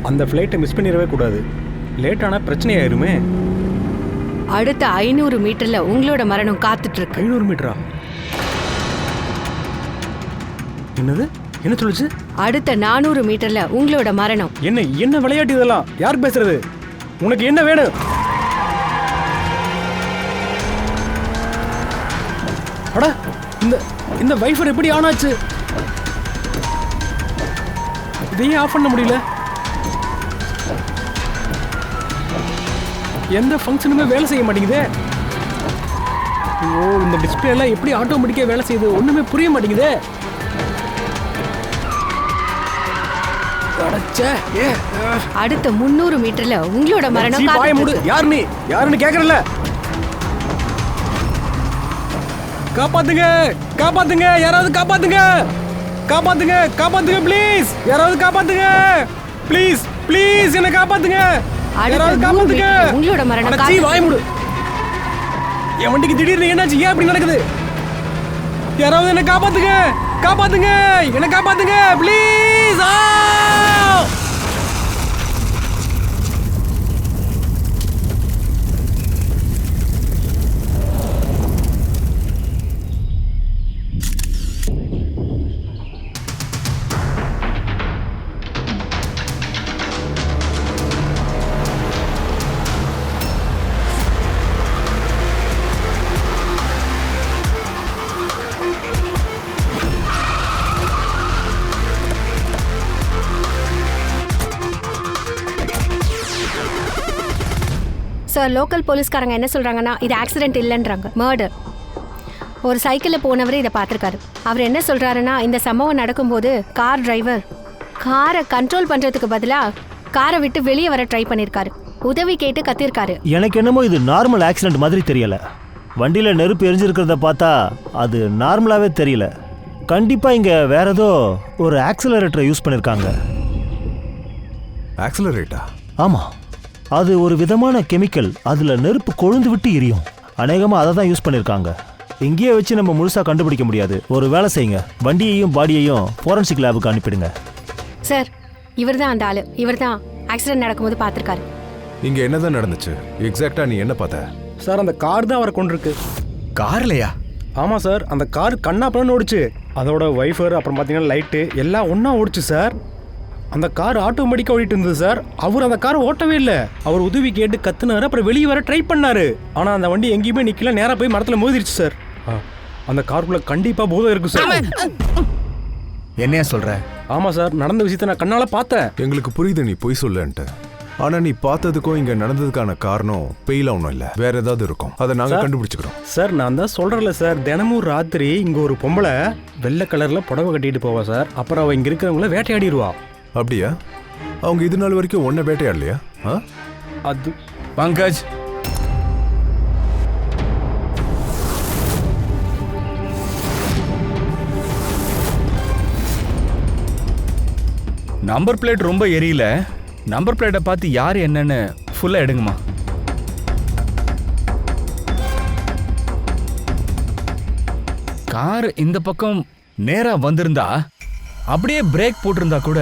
அந்த ஃப்ளைட்டை மிஸ் பண்ணிடவே கூடாது. லேட் ஆனால் பிரச்சனை ஆயிருமே. அடுத்த 500 மீட்டர்ல உங்களோட மரணம் காத்துட்டு இருக்கு. 500 மீட்டரா? என்னது? என்ன சொல்லுச்சு? அடுத்த 400 மீட்டர்ல உங்களோட மரணம். என்ன விளையாட்டு இதெல்லாம்? யார் பேசுறது? உனக்கு என்ன வேணும்? அட, இந்த வைஃபர் எப்படி ஆன் ஆச்சு? இதையும் ஆஃப் பண்ண முடியல. எந்த ஃபங்க்ஷனுமே வேலை செய்ய மாட்டேங்குதே. ஓ, இந்த டிஸ்பிளே எல்லாம் எப்படி ஆட்டோமேட்டிக்காக வேலை செய்யுது? ஒண்ணுமே புரிய மாட்டேங்குதே. அடுத்த 300 மீட்டர்ல உங்களோட மரணம் யாருன்னு கேக்குறல. காப்பாத்துங்க, காப்பாத்துங்க, யாராவது காப்பாத்துங்க, காப்பாத்துங்க, காப்பாத்துங்க ப்ளீஸ், யாராவது காப்பாத்துங்க ப்ளீஸ், ப்ளீஸ் என்ன காப்பாத்துங்க, யாராவது காப்பாத்துங்க. உங்களோட மரணம் வாய் மூடு. என் வண்டிக்கு திடீர்னு என்னாச்சு? ஏன் இப்படி நடக்குது? யாராவது என்ன காப்பாத்துங்க, காப்பாத்துங்க, என்ன காப்பாத்துங்க ப்ளீஸ். சார், லோக்கல் போலீஸ்காரங்க என்ன சொல்றாங்கன்னா இது ஆக்சிடென்ட் இல்லைன்றாங்க, மர்டர். ஒரு சைக்கிளில் போனவர் இதை பார்த்துருக்காரு. அவர் என்ன சொல்றாருன்னா, இந்த சம்பவம் நடக்கும்போது கார் டிரைவர் காரை கண்ட்ரோல் பண்றதுக்கு பதிலாக காரை விட்டு வெளியே வர ட்ரை பண்ணியிருக்காரு. உதவி கேட்டு கத்திருக்காரு. எனக்கு என்னமோ இது நார்மல் ஆக்சிடென்ட் மாதிரி தெரியல. வண்டியில நெருப்பு எரிஞ்சிருக்கிறத பார்த்தா அது நார்மலாவே தெரியல. கண்டிப்பா இங்க வேற ஏதோ ஒரு ஆக்சிலரேட்டரை யூஸ் பண்ணிருக்காங்க. ஆக்சிலரேட்டா? ஆமா, அது ஒரு விதமான கெமிக்கல். அதுல நெருப்பு கொழுந்து விட்டு எரியும். அநேகமா அதை தான் யூஸ் பண்ணிருக்காங்க. இங்கேயே வச்சு நம்ம முழுசா கண்டுபிடிக்க முடியாது. ஒரு வேலை செய்யுங்க, வண்டியையும் பாடியையும் ஃபோரன்சிக் லேபுக்கு அனுப்பிடுங்க. சார், இவர் தான் அந்த ஆளு. இவர் தான் ஆக்சிடென்ட் நடக்கும்போது பார்த்துருக்காரு. இங்க என்னதான் நடந்துச்சு எக்ஸாக்டா? நீ என்ன பார்த்த? சார், அந்த கார் தான் அவரை கொண்டிருக்கு. கார்லையா? ஆமாம் சார், அந்த கார் கண்ணாப்பண்ணு ஓடிச்சு. அதோட வைஃபர், அப்புறம் பார்த்தீங்கன்னா லைட்டு எல்லாம் ஒன்றா ஓடிச்சு சார். அந்த கார் ஆட்டோமேட்டிக்காக ஓடிட்டு இருந்தது சார். அவர் அந்த காரை ஓட்டவே இல்லை. அவர் உதவி கேட்டு கத்துனாரு, அப்புறம் வெளியே வர ட்ரை பண்ணாரு. ஆனால் அந்த வண்டி எங்கேயுமே நிற்கல, நேராக போய் மரத்தில் மோதிருச்சு சார். அந்த காருக்குள்ள கண்டிப்பாக போதை இருக்கு சார். என்னையா சொல்ற? ஆமாம் சார், நடந்த விஷயத்தை நான் கண்ணால் பார்த்தேன். எங்களுக்கு புரியுது நீ பொய் சொல்லன்ட்டு. ஆனா நீ பார்த்ததுக்கும் இங்க நடந்ததுக்கான காரணம் பெயில ஒன்றும் இல்லை, வேற ஏதாவது இருக்கும். அதை நாங்கள் கண்டுபிடிச்சுக்கிறோம் சார். நான் தான் சொல்றேன்ல சார், தினமும் ராத்திரி இங்க ஒரு பொம்பளை வெள்ளை கலர்ல புடவை கட்டிட்டு போவா சார். அப்புறம் அவ இங்க இருக்கிறவங்கள வேட்டையாடிடுவா. அப்படியா? அவங்க இது நாள் வரைக்கும் ஒன்ன வேட்டையாடலையா? அது பங்கஜ், நம்பர் பிளேட் ரொம்ப எரியல. நம்பர் பிளேட்டை பார்த்து யார் என்னன்னு ஃபுல்லா எடுங்கம்மா. கார் இந்த பக்கம் நேரா வந்திருந்தா, அப்படியே பிரேக் போட்டிருந்தா கூட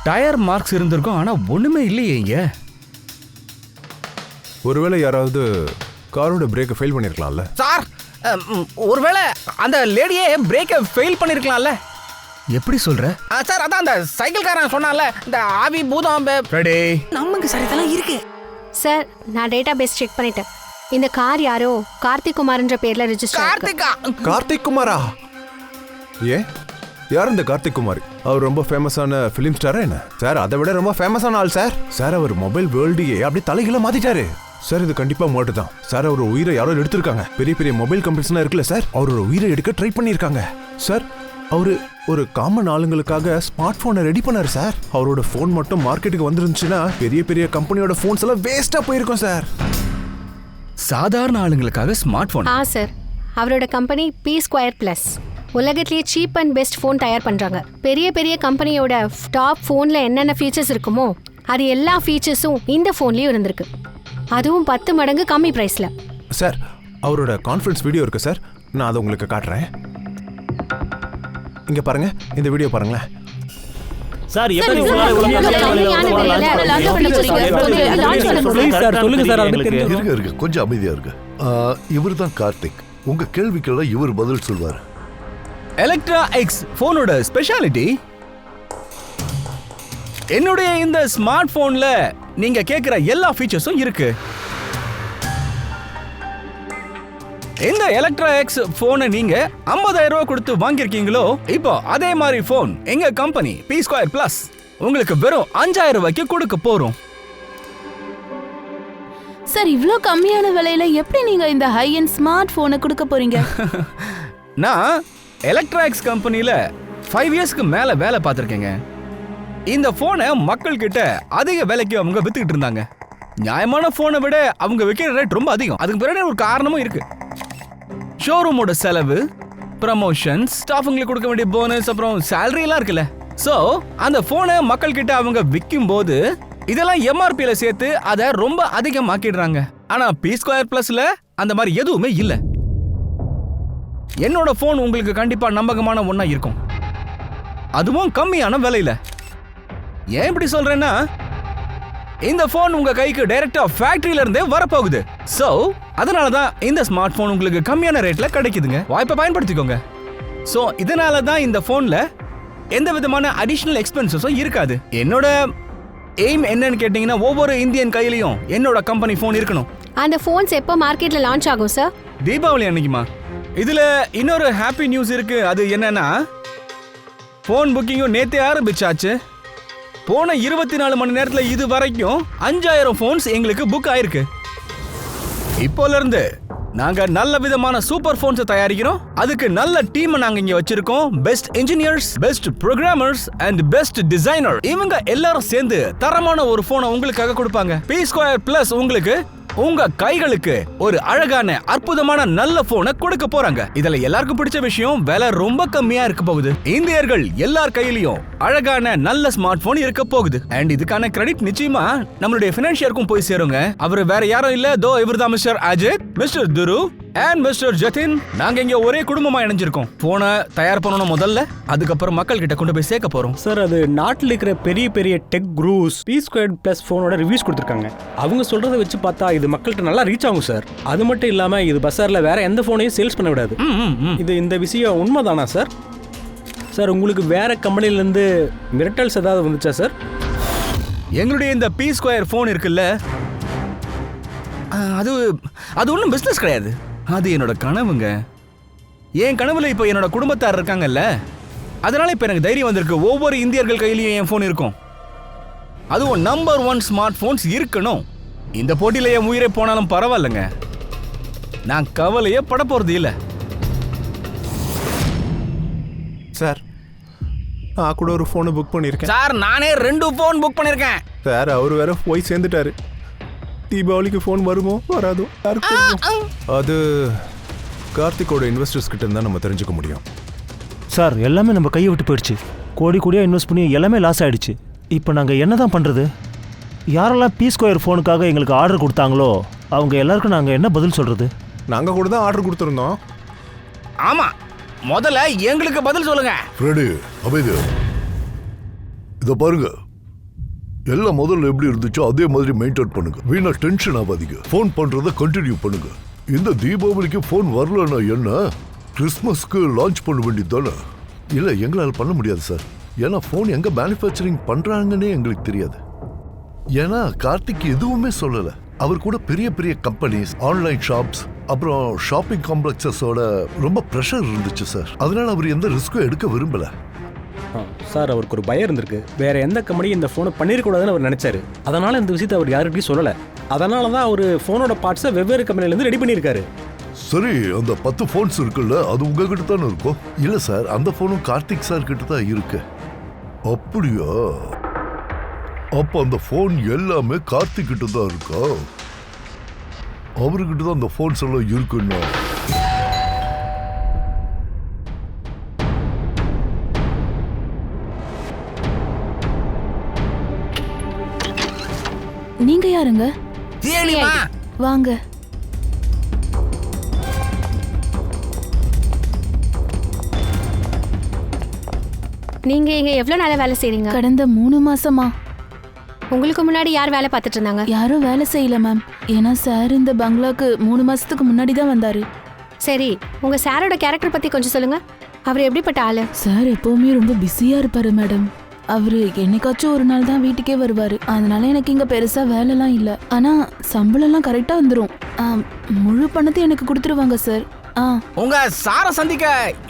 டயர் மார்க்ஸ் இருந்திருக்கும். ஆனா ஒண்ணுமே இல்லையே இங்க. ஒருவேளை யாராவது காரோட பிரேக்கை ஃபெயில் பண்ணிருக்கலாம்ல சார். ஒருவேளை அந்த லேடியே பிரேக்கை ஃபெயில் பண்ணிருக்கலாம்ல. எப்படி சொல்ற? சார், அதான் அந்த சைக்கிள்காரன் சொன்னான்ல, இந்த ஆவி பூதம் ரெடி. நமக்கு சார் இதெல்லாம் இருக்கு சார். நான் டேட்டா பேஸ் செக் பண்ணிட்டேன். இந்த கார் யாரோ கார்த்திக் குமார்ன்ற பேர்ல ரெஜிஸ்டர். கார்த்திகா? கார்த்திக் குமாரா? ஏன், யார் இந்த கார்த்திக் குமார்? அவர் ரொம்ப ஃபேமஸான ஃபிலிம் ஸ்டாரா என்ன? சார், அதை விட ரொம்ப ஃபேமஸான ஆள் சார். சார், அவர் மொபைல் வேர்ல்டையே அப்படி தலைகீழ மாத்திட்டாரு சார். இது கண்டிப்பா மோட்டு தான் சார். அவரோட உயிரை யாரோ எடுத்திருக்காங்க. பெரிய பெரிய மொபைல் கம்பெனிஸ்லாம் இருக்குல்ல சார், அவரோட உயிரை எடுக்க ட்ரை பண்ணியிருக்காங்க சார். அவரு ஒரு காமன் ஆளுங்களுக்காக ஸ்மார்ட் போனை ரெடி பண்ணாரு சார். அவரோட போன் மட்டும் மார்க்கெட்டுக்கு வந்துருந்துச்சுன்னா பெரிய பெரிய கம்பெனியோட போன்ஸ் எல்லாம் வேஸ்டா போயிருக்கும் சார். சாதாரண ஆளுங்களுக்காக ஸ்மார்ட் போன்? சார், அவரோட கம்பெனி P2+. உலகத்திலேயே சீப் அண்ட் பெஸ்ட் ஃபோன் தயார் பண்ணுறாங்க. பெரிய பெரிய கம்பெனியோட டாப் ஃபோனில் என்னென்ன ஃபீச்சர்ஸ் இருக்குமோ அது எல்லா ஃபீச்சர்ஸும் இந்த ஃபோன்லேயும் இருந்திருக்கு. அதுவும் 10 மடங்கு கம்மி ப்ரைஸில். சார், அவரோட கான்ஃபரன்ஸ் வீடியோ இருக்கு சார், நான் அதை உங்களுக்கு காட்டுறேன். இங்கே பாருங்க, இந்த வீடியோ பாருங்களேன். சார் எப்படி உங்களால இவ்வளவு கம்மியான விலையில Please sir, சொல்லுங்க சார், அதை பத்தி தெரிஞ்சுக்கணும். இருங்க கொஞ்சம் அமைதியா இருங்க. இவர் தான் கார்த்திக். உங்க கேள்விக்கெல்லாம் இவர் பதில் சொல்வார். எலக்ட்ரா எக்ஸ் போனோட ஸ்பெஷாலிட்டி என்னுடைய இந்த ஸ்மார்ட் போன்ல நீங்க கேக்குற எல்லா ஃபீச்சர்ஸும் இருக்கு. இந்த எலக்ட்ரா எக்ஸ் போனை நீங்க 50,000 ரூபாய் கொடுத்து வாங்கியிருக்கீங்களோ, இப்போ அதே மாதிரி போன் எங்க கம்பெனி P2 Plus உங்களுக்கு வெறும் 5,000 ரூபாய்க்கு கொடுக்க போறோம். சார், இவ்ளோ கம்மியான விலையில எப்படி நீங்க இந்த ஹை எண்ட் ஸ்மார்ட் போனை கொடுக்க போறீங்க? நான் எலக்ட்ரா எக்ஸ் கம்பெனில 5 இயர்ஸ்க்கு மேல வேலை பார்த்திருக்கேங்க. இந்த போனை மக்கள் கிட்ட அதிக விலைக்கு அவங்க வித்துக்கிட்டு இருந்தாங்க. நியாயமான போனை விட அவங்க விற்கிற ரேட் ரொம்ப அதிகம். அதுக்கு பிறகு ஒரு காரணமும் இருக்கு. ஷோரூமோட செலவு, ப்ரமோஷன்ஸ், ஸ்டாஃபுங்களுக்கு கொடுக்க வேண்டிய போனஸ், அப்புறம் சேலரி எல்லாம் இருக்குல்ல. சோ அந்த போனை மக்கள் கிட்ட அவங்க விற்கும் போது இதெல்லாம் எம்ஆர்பியில சேர்த்து அதை ரொம்ப அதிகமாக்கிடுறாங்க. ஆனா P2 Plusல அந்த மாதிரி எதுவுமே இல்ல. என்னோட போன் உங்களுக்கு கண்டிப்பா நம்பகமான ஒண்ணா இருக்கும், அதுவும் கம்மியான விலையில. ஏன் இப்படி சொல்றேன்னா, இந்த போன் உங்க கைக்கு டைரக்டா ஃபேக்டரியில இருந்தே வரப்போகுது. சோ அதனால தான் இந்த ஸ்மார்ட் போன் உங்களுக்கு கம்மியான ரேட்ல கிடைக்குதுங்க. வாய்ப்பை பயன்படுத்திக்கோங்க. சோ இதனால தான் இந்த போன்ல எந்த விதமான அடிஷனல் எக்ஸ்பென்சஸும் இருக்காது. என்னோட எய்ம் என்னன்னு கேட்டீங்கன்னா, ஒவ்வொரு இந்தியன் கையிலையும் என்னோட கம்பெனி போன் இருக்கணும். அந்த ஃபோன்ஸ் எப்போ மார்க்கெட்ல லான்ச் ஆகும் சார்? தீபாவளி அன்னைக்குமா. இதுல இன்னொரு ஹாப்பி நியூஸ் இருக்கு. அது என்னன்னா, போன் புக்கிங்கும் நேத்தே ஆரம்பிச்சாச்சு. போன 24 மணி நேரத்துல இது வரைக்கும் 5,000 போன்ஸ் எங்களுக்கு புக் ஆயிருக்கு. இப்போல இருந்து நாங்க நல்ல விதமான சூப்பர் போன்ஸ் தயாரிக்கிறோம். அதுக்கு நல்ல டீம் நாங்க இங்க வச்சிருக்கோம். Best engineers, best programmers and best designer, இவங்க எல்லாரும் சேர்ந்து தரமான ஒரு போனை உங்களுக்காக கொடுப்பாங்க. P2 Plus உங்களுக்கு உங்க கைகளுக்கு ஒரு அழகான அற்புதமான நல்ல போனை கொடுக்க போறாங்க. இதுல எல்லாருக்கும் பிடிச்ச விஷயம், விலை ரொம்ப கம்மியா இருக்க போகுது. இந்தியர்கள் எல்லார் கையிலயும் அழகான நல்ல ஸ்மார்ட் போன் இருக்க போகுது. அண்ட் இதுக்கான கிரெடிட் நிச்சயமா நம்மளுடைய பினான்சியருக்கும் போய் சேருங்க. அவரு வேற யாரும் இல்ல, தோ இவர்தான் மிஸ்டர் அஜித், மிஸ்டர் துரு அண்ட் மிஸ்டர் ஜதின். நாங்க இங்க ஒரே குடும்பமா இணைஞ்சிருக்கோம். போனை தயார் பண்ணணும் முதல்ல, அதுக்கப்புறம் மக்கள் கிட்ட கொண்டு போய் சேர்க்க போறோம். சார், அது நாட்டில் இருக்கிற பெரிய பெரிய டெக் குரூஸ் P2 Plus போனோட ரிவ்யூஸ் கொடுத்துருக்காங்க. அவங்க சொல்றதை வச்சு பார்த்தா இது மக்கள்கிட்ட நல்லா ரீச் ஆகும் சார். அது மட்டும் இல்லாம இது பஸார்ல வேற எந்த போனையும் சேல்ஸ் பண்ண விடாது. இந்த விஷயம் உண்மைதானா சார்? சார், உங்களுக்கு வேற கம்பெனில இருந்து மிரட்டல்ஸ் ஏதாவது வந்துச்சா சார்? எங்களுடைய இந்த P2 போன் இருக்குல்ல, அது ஒன்றும் பிசினஸ் கிடையாது. அது என்னோட கனவுங்க. என் கனவுல இப்போ என்னோட குடும்பத்தார் இருக்காங்கல்ல, அதனால இப்போ எனக்கு தைரியம் வந்திருக்கு. ஒவ்வொரு இந்தியர்கள் கையிலையும் என் போன் இருக்கும். அதுவும் நம்பர் 1 ஸ்மார்ட் போன்ஸ் இருக்கணும். இந்த போட்டியில என் உயிரை போனாலும் பரவாயில்லைங்க, நான் கவலையே பட போறது இல்ல. சார், நான் கூட ஒரு ஃபோனை புக் பண்ணியிருக்கேன் சார், நானே 2 போன் புக் பண்ணிருக்கேன். சார். அவர் வேற போய் சேர்ந்துட்டாரு. தீபாவளிக்கு ஃபோன் வருமோ வராதோ யாருக்கு தெரியும்? அது கார்த்திகோட இன்வெஸ்டர்ஸ் கிட்ட இருந்தா நம்ம தெரிஞ்சுக்க முடியும். சார், எல்லாமே நம்ம கையை விட்டு போயிடுச்சு. கோடி கோடியாக இன்வெஸ்ட் பண்ணி எல்லாமே லாஸ் ஆயிடுச்சு. இப்போ நாங்கள் என்ன தான் பண்ணுறது? யாரெல்லாம் P2 ஃபோனுக்காக எங்களுக்கு ஆர்டர் கொடுத்தாங்களோ அவங்க எல்லாருக்கும் நாங்கள் என்ன பதில் சொல்கிறது? நாங்கள் கூட தான் ஆர்டர் கொடுத்துருந்தோம். ஆமா, முதல்ல எங்களுக்கு பதில் சொல்லுங்க. ஃப்ரெடி, அமைதி. இதை பாருங்க, எல்லாம் முதல்ல எப்படி இருந்துச்சோ அதே மாதிரி மெயின்டைன் பண்ணுங்க. வீணா டென்ஷன் ஆகாதீங்க. ஃபோன் பண்றதை கண்டினியூ பண்ணுங்க. இந்த தீபாவளிக்கு ஃபோன் வரலன்னா என்ன, கிறிஸ்மஸ்க்கு லான்ச் பண்ண வேண்டியது தானே? இல்லை, எங்களால் பண்ண முடியாது சார். ஏன்னா ஃபோன் எங்கே மேனுஃபேக்சரிங் பண்ணுறாங்கன்னே எங்களுக்கு தெரியாது. ஏன்னா கார்த்திக் எதுவுமே சொல்லலை. அவர் கூட பெரிய பெரிய கம்பெனிஸ், ஆன்லைன் ஷாப்ஸ், அப்புறம் ஷாப்பிங் காம்ப்ளெக்ஸஸோட ரொம்ப ப்ரெஷர் இருந்துச்சு சார். அதனால அவர் எந்த ரிஸ்க்கும் எடுக்க விரும்பல. சார், அவருக்கு ஒரு பயம் இருந்திருக்கு. வேற எந்த கம்பெனியும் இந்த ஃபோனை பண்ணிருக்கூடாதுன்னு அவர் நினைச்சாரு. அதனால இந்த விஷயத்தை அவர் யாருக்கிட்டையும் சொல்லலை. அதனால தான் அவர் ஃபோனோட பார்ட்ஸை வெவ்வேறு கம்பெனிலேருந்து ரெடி பண்ணியிருக்காரு. சரி, அந்த 10 ஃபோன்ஸ் இருக்குல்ல, அது உங்ககிட்ட தானே இருக்கும்? இல்ல சார், அந்த ஃபோனும் கார்த்திக் சார் கிட்ட தான் இருக்கு. அப்படியா? அப்ப அந்த ஃபோன் எல்லாமே கார்த்திக் கிட்ட தான் இருக்கா? அவர்கிட்ட தான் அந்த ஃபோன்ஸ் எல்லாம் இருக்குன்னா நீங்க யாருங்க? தேனிமா, வாங்க. நீங்க இங்க எவ்வளவு நாளா வேலை செய்றீங்க? கடந்த 3 மாசமா உங்களுக்கு முன்னாடி யார் வேலை பார்த்துட்டு இருந்தாங்க? யாரும் வேலை செய்யல மேம். ஏன்னா சார் இந்த பங்களாக்கு 3 மாசத்துக்கு முன்னாடி தான் வந்தாரு. சரி, உங்க சாரோட கேரக்டர் பத்தி கொஞ்சம் சொல்லுங்க. அவர் எப்படிப்பட்ட ஆளு? சார் எப்பவுமே ரொம்ப பிஸியா இருப்பாரு மேடம். அவரு என்னைக்காச்சும் ஒரு நாள் தான் வீட்டுக்கே வருவாரு. அதனால எனக்கு இங்க பெருசா வேலைலாம் இல்ல. ஆனா சம்பளம்லாம் கரெக்டா வந்துரும். முழு பணத்தை எனக்கு கொடுத்துருவாங்க சார். உங்க சார சந்திக்க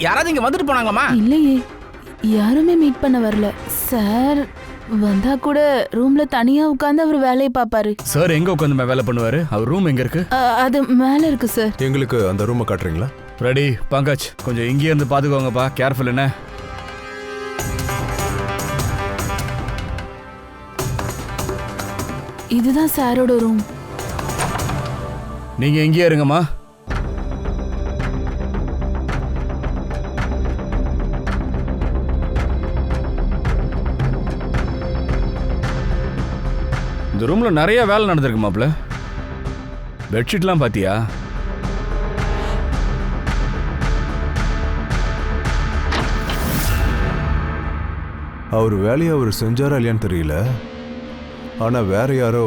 யாராவது இங்க வந்துட்டு போனாங்களாமா? இல்லையே, யாருமே மீட் பண்ண வரல. சார் வந்தா கூட ரூம்ல தனியா உட்கார்ந்து அவர் வேலையை பாப்பாரு. சார் எங்க உட்காந்து வேலை பண்ணுவாரு? அவர் ரூம் எங்க இருக்கு? அது மேல இருக்கு சார். எங்களுக்கு அந்த ரூமை காட்டுறீங்களா? ரெடி பங்கஜ், கொஞ்சம் இங்கே இருந்து பாத்துக்கோங்கப்பா. கேர்ஃபுல் என்ன. இதுதான் சாரோட ரூம். நீங்க எங்கேயே இருங்கம்மா. இந்த ரூம்ல நிறைய வேலை நடந்திருக்கு மாப்ள. பெட்ஷீட்லாம் பாத்தியா? அவர் வேலையை அவர் செஞ்சாரா இல்லையான்னு தெரியல, ஆனா வேற யாரோ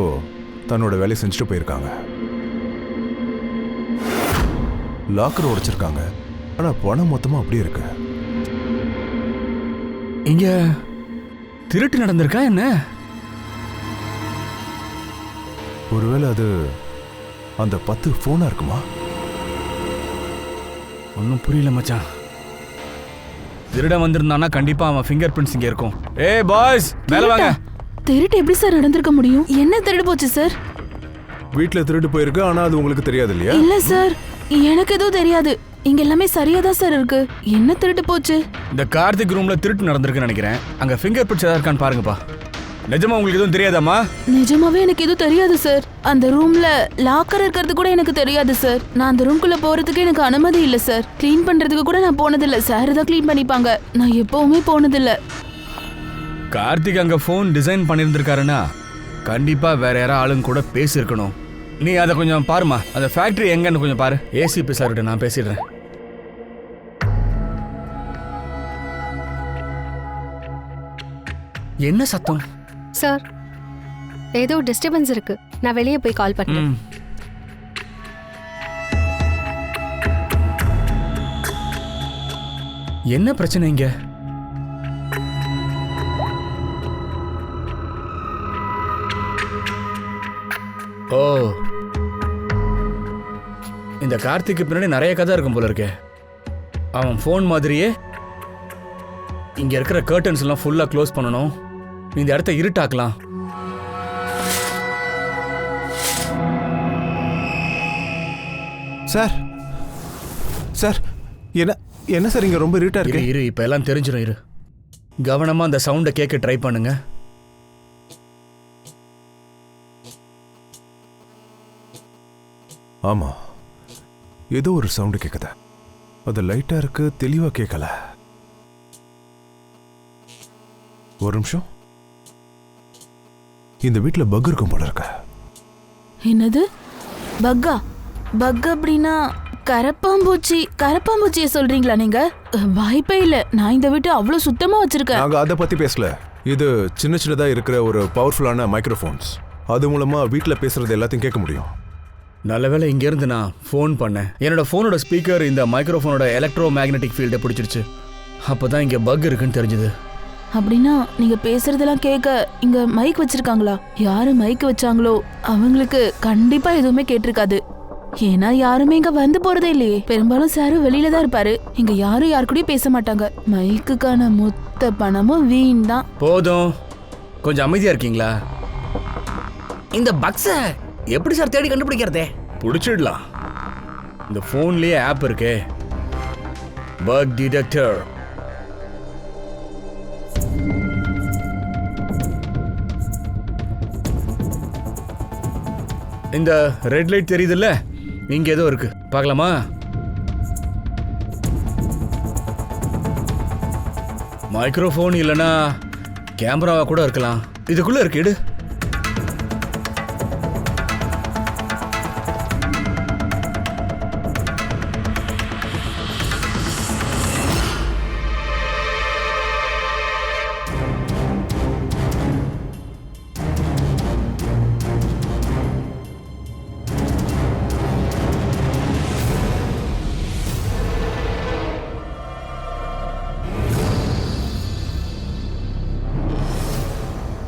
தன்னோட வேலையை செஞ்சுட்டு போயிருக்காங்க. லாக்கர் உடைச்சிருக்காங்க, ஆனா பணம் மொத்தமா அப்படியே இருக்கு. இங்க திருட்டு நடந்திருக்கா என்ன? ஒருவேளை அது அந்த 10 போனா இருக்குமா? ஒன்னும் புரியல மச்சான். திருட வந்திருந்தானா கண்டிப்பா அவன் ஃபிங்கர் பிரிண்ட்ஸ் இங்க இருக்கும். ஏய் பாய்ஸ், மேல வாங்க. திருட்டு எப்படி சார் நடந்திருக்க முடியும்? என்ன திருடு போச்சு சார்? வீட்டுல திருட்டு போயிருக்கு, ஆனா அது உங்களுக்கு தெரியாது இல்லையா? இல்ல சார், எனக்கு எதுவும் தெரியாது. இங்க எல்லாமே சரியா தான் சார் இருக்கு. என்ன திருட்டு போச்சு? இந்த கார்த்திக் ரூம்ல திருட்டு நடந்திருக்குன்னு நினைக்கிறேன். அங்க ஃபிங்கர் பிரிண்ட்ஸ் ஏதாவது இருக்கான்னு பாருங்கப்பா. நிஜமா உங்களுக்கு எதுவும் தெரியாதாமா? நிஜமாவே எனக்கு எதுவும் தெரியாது சார். அந்த ரூம்ல லாக்கர் இருக்கிறது கூட எனக்கு தெரியாது சார். நான் அந்த ரூம்குள்ள போறதுக்கு எனக்கு அனுமதி இல்ல சார். க்ளீன் பண்றதுக்கு கூட நான் போனதில்ல. சார் தான் க்ளீன் பண்ணிப்பாங்க. நான் எப்பவுமே போனதில்ல. கார்த்திக் அங்க ஃபோன் டிசைன் பண்ணியிருந்திருக்காருன்னா கண்டிப்பா வேற யாரா ஆளுங்க கூட பேசியிருக்கணும். நீ அதை கொஞ்சம் பாருமா. அந்த ஃபேக்டரி எங்கன்னு கொஞ்சம் பாரு. ஏசிபி சார்கிட்ட நான் பேசிடுறேன். என்ன சத்தம்? சார், ஏதோ டிஸ்டர்பன்ஸ் இருக்கு. நான் வெளியே போய் கால் பண்றேன். என்ன பிரச்சனை இங்க? ஓ, இந்த கார்த்திக்கு பின்னாடி நிறைய கதை இருக்கும் போல இருக்கே. அவன் ஃபோன் மாதிரியே இங்க இருக்கிற கர்டன்ஸ் எல்லாம் ஃபுல்லா க்ளோஸ் பண்ணணும். இந்த இடத்த இருட்டாக்கலாம். சார் சார், என்ன என்ன சார் இங்க ரொம்ப இருட்டா இருக்கு? இரு, இப்ப எல்லாம் தெரிஞ்சிடும். இரு, கவனமா அந்த சவுண்டை கேட்க ட்ரை பண்ணுங்க. ஆமா, ஏதோ ஒரு சவுண்டு கேக்குது. அது லைட்டா இருக்கு, தெளிவா கேட்கல. ஒரு நிமிஷம். இந்த வீட்டுல பக் இருக்கும் போல இருக்க. என்னது பக்கா? பக் அப்படின்னா கரப்பாம்பூச்சி. கரப்பாம்பூச்சியை சொல்றீங்களா நீங்க? வாய்ப்பே இல்ல. நான் இந்த வீட்டை அவ்வளவு சுத்தமா வச்சிருக்கேன். நாங்க அதை பத்தி பேசல. இது சின்ன சின்னதா இருக்கிற ஒரு பவர்ஃபுல்லான மைக்ரோஃபோன்ஸ். அது மூலமா வீட்டுல பேசுறது எல்லாத்தையும் கேட்க முடியும். நல்லவேளை இங்க இருந்து நான் ஃபோன் பண்ணேன். என்னோட ஃபோனோட ஸ்பீக்கர் இந்த மைக்ரோஃபோனோட எலக்ட்ரோ மேக்னெட்டிக் ஃபீல்டை பிடிச்சிருச்சு. அப்பதான் இங்க பக் இருக்குன்னு தெரிஞ்சது. அப்படின்னா நீங்க பேசுறதெல்லாம் கேட்க இங்க மைக் வச்சிருக்காங்களா? யாரு மைக் வச்சாங்களோ அவங்களுக்கு கண்டிப்பா எதுவுமே கேட்டிருக்காது. ஏன்னா யாருமே இங்க வந்து போறதே இல்லையே. பெரும்பாலும் சாரும் வெளியில தான் இருப்பாரு. இங்க யாரும் யாரு கூடயும் பேச மாட்டாங்க. மைக்குக்கான மொத்த பணமும் வீண் தான். போதும், கொஞ்சம் அமைதியா இருக்கீங்களா? இந்த பக்ஸ எப்படி சார் தேடி கண்டுபிடிக்கிறதே? பிடிச்சிடலாம். இந்த ஃபோன்லயே ஆப் இருக்கே, பக் டிடெக்டர். இந்த ரெட் லைட் தெரியுதுல்ல, இங்க ஏதோ இருக்கு, பார்க்கலாமா? மைக்ரோஃபோன் இல்லைன்னா கேமராவா கூட இருக்கலாம். இதுக்குள்ள இருக்கு, எடு.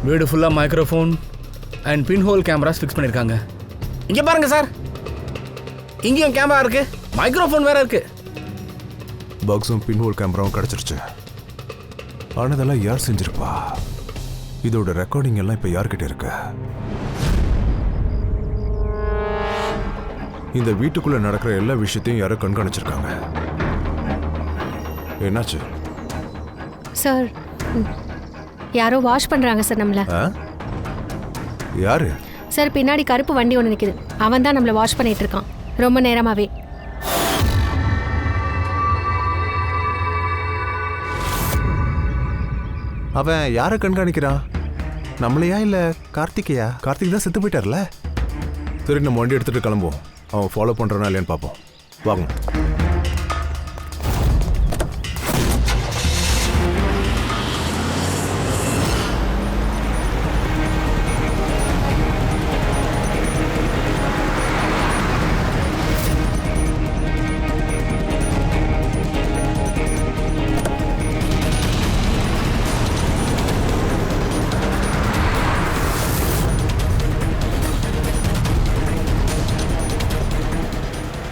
வீடு ஃபுல்லாக microphone and pin hole cameras fix பண்ணியிருக்காங்க. இங்கே பாருங்க சார், இங்கேயும் கேமரா இருக்கு, மைக்ரோஃபோன் வேற இருக்கு. பாக்ஸும் பின்ஹோல் கேமராவும் கிடச்சிருச்சு. ஆனால் இதெல்லாம் யார் செஞ்சிருப்பா? இதோட ரெக்கார்டிங் எல்லாம் இப்போ யார்கிட்ட இருக்கு? இந்த வீட்டுக்குள்ள நடக்கிற எல்லா விஷயத்தையும் யாரோ கண்காணிச்சிருக்காங்க. என்னாச்சு சார்? யாரோ வாஷ் பண்றாங்க சார் நம்மள. யாரு சார்? பின்னாடி கருப்பு வண்டி ஒன்று நிற்குது, அவன் தான் நம்மளை வாஷ் பண்ணிட்டு இருக்கான் ரொம்ப நேரமாவே. அவன் யாரை கண்காணிக்கிறான்? நம்மளையா இல்ல கார்த்திகையா? கார்த்திக் தான் செத்து போயிட்டார்ல. சரி, நம்ம வண்டி எடுத்துட்டு கிளம்புவோம். அவன் ஃபாலோ பண்றானா இல்லையான்னு பார்ப்போம். வாங்க.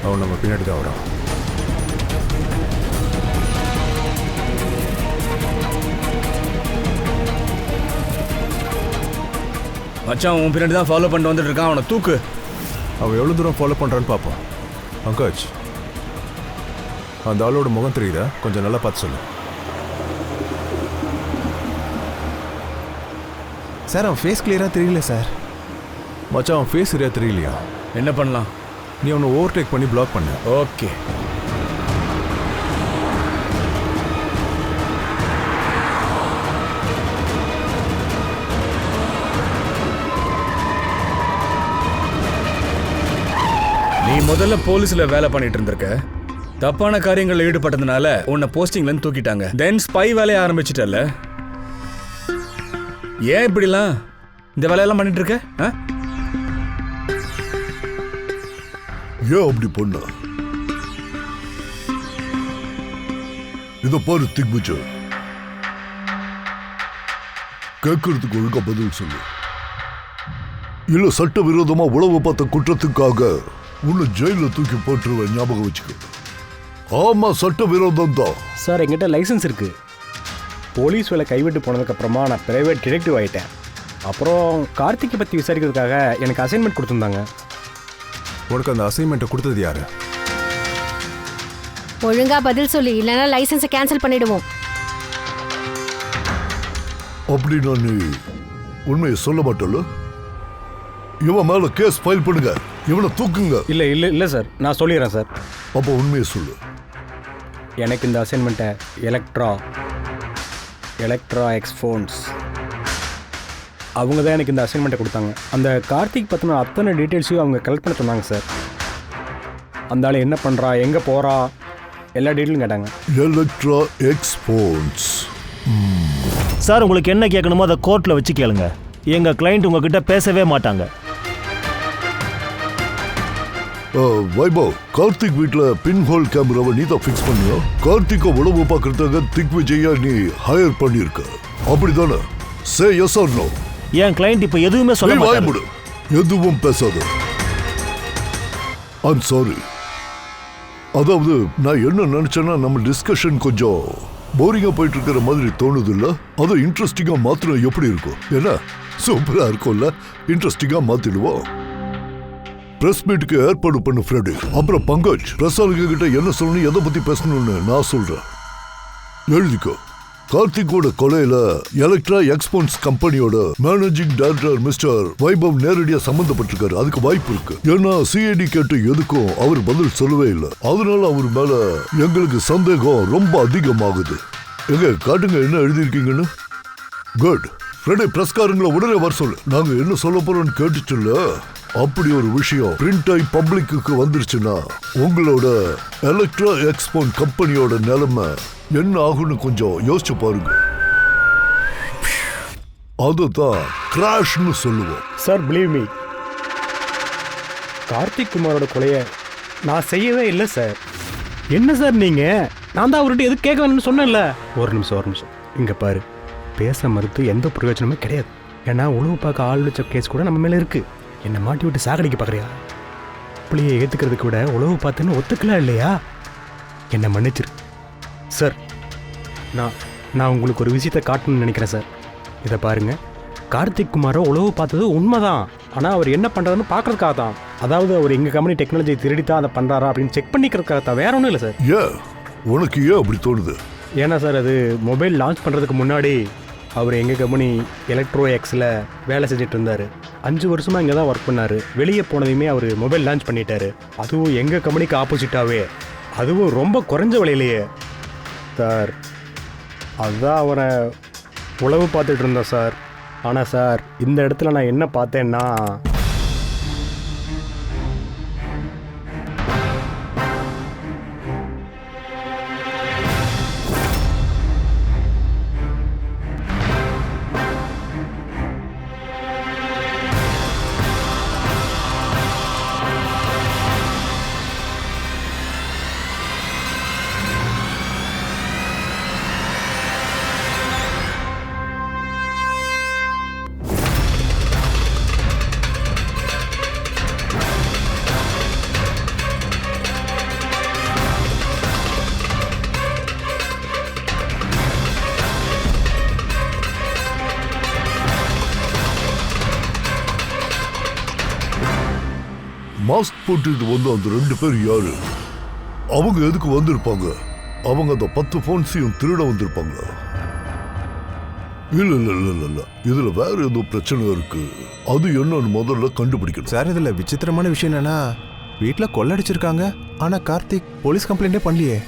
அவன் நம்ம பின்னாடி தான் வரான். மச்சான் உன் பின்னாடி தான் ஃபாலோ பண்ணிட்டு வந்துட்டு இருக்கான். அவனை தூக்கு. அவன் எவ்வளோ தூரம் ஃபாலோ பண்ணுறான்னு பார்ப்போம். பங்கஜ், அந்த ஆளோட முகம் தெரியுதா? கொஞ்சம் நல்லா பார்த்து சொல்லு. சார், அவன் ஃபேஸ் கிளியராக தெரியல சார். மச்சான், அவன் ஃபேஸ் சரியாக தெரியலையா? என்ன பண்ணலாம்? நீ அவனை ஓவர்டேக் பண்ணி பிளாக் பண்ணு. ஓகே. நீ முதல்ல போலீஸ்ல வேலை பண்ணிட்டு இருந்திருக்க. தப்பான காரியங்களில் ஈடுபட்டதுனால உன்னை போஸ்டிங்ல தூக்கிட்டாங்க. தென் ஸ்பை வேலையை ஆரம்பிச்சிட்டல. ஏன் இப்படிலாம் இந்த வேலையெல்லாம் பண்ணிட்டு இருக்க? ஏன் அப்படி பண்ண? இத பாரு திக்விஜய், கேட்கறதுக்கு ஒழுங்கா பதில் சொல்லு. இல்ல சட்டவிரோதமா உளவு பார்த்த குற்றத்துக்காக உன்னை ஜெயில தூக்கி போட்டுருவேன், ஞாபகம் வச்சுக்க. ஆமா, சட்டவிரோதம் தான். சார், என்கிட்ட லைசன்ஸ் இருக்கு. போலீஸ் வேலை கைவிட்டு போனதுக்கப்புறமா நான் பிரைவேட் டிடெக்டிவ் ஆகிட்டேன். அப்புறம் கார்த்திகை பற்றி விசாரிக்கிறதுக்காக எனக்கு அசைன்மெண்ட் கொடுத்துருந்தாங்க. உனக்கு அந்த அசைன்மெண்ட்டை கொடுத்தது யாரு? ஒழுங்கா பதில் சொல்லி, இல்லைன்னா லைசன்ஸை கேன்சல் பண்ணிடுவோம். அப்படின்னா நீ உண்மையை சொல்ல மாட்டல? இவன் மேல கேஸ் ஃபைல் பண்ணுங்க, இவனை தூக்குங்க. இல்லை இல்லை இல்லை சார், நான் சொல்லிடுறேன் சார். அப்போ உண்மையை சொல்லு. எனக்கு இந்த அசைன்மெண்ட்டை எலக்ட்ரா எக்ஸ்போன்ஸ் அவங்க தான் எனக்கு இந்த அசைன்மெண்ட்டை கொடுத்தாங்க. அந்த கார்த்திக் பற்றின அத்தனை டீட்டெயில்ஸையும் அவங்க கலெக்ட் பண்ண சொன்னாங்க சார். அந்த ஆள் என்ன பண்ணுறா, எங்கே போகிறா, எல்லா டீட்டெயிலும் கேட்டாங்க. எலக்ட்ரா எக்ஸ்போன்ஸ். சார், உங்களுக்கு என்ன கேட்கணுமோ அதை கோர்ட்டில் வச்சு கேளுங்க. எங்கள் கிளைண்ட் உங்ககிட்ட பேசவே மாட்டாங்க. வைபவ், கார்த்திக் வீட்ல பின் ஹோல் கேமராவை நீ தான் ஃபிக்ஸ் பண்ணியா? கார்த்திகை உளவு பார்க்கறதுக்காக திக்விஜயா நீ ஹையர் பண்ணியிருக்க, அப்படிதானே? Say yes or no? என் கிளைண்ட் இப்போ எதுவுமே சொல்ல மாட்டாரு. எதுவும் பேசாத. I'm sorry. அதாவது நான் என்ன நினைச்சேன்னா, நம்ம டிஸ்கஷன் கொஞ்சம் போரிங்கா போயிட்டு இருக்கிற மாதிரி தோணுது இல்ல? அதை இன்ட்ரெஸ்டிங்கா மாத்திர எப்படி இருக்கும்? என்ன சூப்பரா இருக்கும்ல? இன்ட்ரெஸ்டிங்கா மாத்திடுவோம். பிரஸ் மீட்டுக்கு ஏற்பாடு பண்ணு ஃப்ரெண்டு. அப்புறம் பங்கஜ், பிரசாலுக்கு கிட்ட என்ன சொல்லணும், எதை பத்தி பேசணும்னு நான் சொல்றேன். எழுதிக்கோ. கார்த்திகோட கொலையில எலக்ட்ரா எக்ஸ்போன்ஸ் கம்பெனியோட மேனேஜிங் டைரக்டர் மிஸ்டர் வைபவ் நேரடியா சம்பந்தப்பட்டிருக்காரு. அதுக்கு வாய்ப்பு இருக்கு. ஏன்னா சிஐடி கேட்டு எதுக்கும் அவர் பதில் சொல்லவே இல்லை. அதனால அவர் மேல எங்களுக்கு சந்தேகம் ரொம்ப அதிகமாகுது. எங்க காட்டுங்க என்ன எழுதியிருக்கீங்கன்னு. குட் ஃப்ரெண்டே, பிரஸ்காரங்களை உடனே வர சொல்லு. நாங்க என்ன சொல்ல போறோம்னு கேட்டுச்சுல்ல. அப்படி ஒரு விஷயம் பிரிண்ட் ஆகி பப்ளிக்கு வந்துருச்சுன்னா உங்களோட எலக்ட்ரா எக்ஸ்போன் கம்பெனியோட நிலைமை என்ன ஆகும்னு கொஞ்சம் யோசிச்சு பாருங்க. அதுதான் கிராஷ்னு சொல்லுவோம். சார், பிலீவ் மீ, கார்த்திக் குமாரோட கொலையை நான் செய்யவே இல்லை சார். என்ன சார் நீங்கள்? நான் தான் அவர்கிட்ட எது கேட்க வேணும்னு சொன்னேன்ல. ஒரு நிமிஷம் இங்கே பாரு, பேச மறுத்து எந்த பிரயோஜனமே கிடையாது. ஏன்னா உழவு பார்க்க ஆள் வச்ச கேஸ் கூட நம்ம மேலே இருக்குது. என்னை மாட்டி விட்டு சாகடிக்க பார்க்குறியா? பிள்ளையை ஏற்றுக்கிறதுக்கு விட உழவு பார்த்துன்னு ஒத்துக்கலாம் இல்லையா? என்னை மன்னிச்சிரு சார். நான் உங்களுக்கு ஒரு விஷயத்தை காட்டணும்னு நினைக்கிறேன் சார். இதை பாருங்கள், கார்த்திக் குமாரை உழவு பார்த்தது உண்மைதான். ஆனால் அவர் என்ன பண்ணுறாருன்னு பார்க்குறதுக்காக தான். அதாவது அவர் எங்கள் கம்பெனி டெக்னாலஜி திருடித்தான் அதை பண்ணுறாரா அப்படின்னு செக் பண்ணிக்கிறதுக்காக தான், வேற ஒன்றும் இல்லை சார். ஏன் உனக்கு ஏன் அப்படி தோணுது? ஏன்னா சார், அது மொபைல் லான்ச் பண்ணுறதுக்கு முன்னாடி அவர் எங்கள் கம்பெனி எலக்ட்ரோ எக்ஸில் வேலை செஞ்சுட்டு இருந்தார். 5 வருஷமாக இங்கே தான் ஒர்க் பண்ணார். வெளியே போனதையுமே அவர் மொபைல் லான்ச் பண்ணிட்டாரு. அதுவும் எங்கள் கம்பெனிக்கு ஆப்போசிட்டாகவே, அதுவும் ரொம்ப குறைஞ்ச விலையிலேயே சார். அதுதான் அவரை உளவு பார்த்துட்டு இருந்தோம் சார். ஆனால் சார், இந்த இடத்துல நான் என்ன பார்த்தேன்னா, மாஸ்க் போட்டுட்டு வந்து அந்த 2 பேர் யாரு? அவங்க எதுக்கு வந்திருப்பாங்க? அவங்க அந்த 10 போன்ஸையும் திருட வந்திருப்பாங்க. இல்ல இல்ல இல்ல இல்ல இல்ல, இதுல வேற ஏதோ பிரச்சனை இருக்கு. அது என்னன்னு முதல்ல கண்டுபிடிக்கணும். சார், இதுல விசித்திரமான விஷயம் என்னன்னா, வீட்டுல கொள்ளடிச்சிருக்காங்க. ஆனா கார்த்திக் போலீஸ் கம்ப்ளைண்டே பண்ணலையே.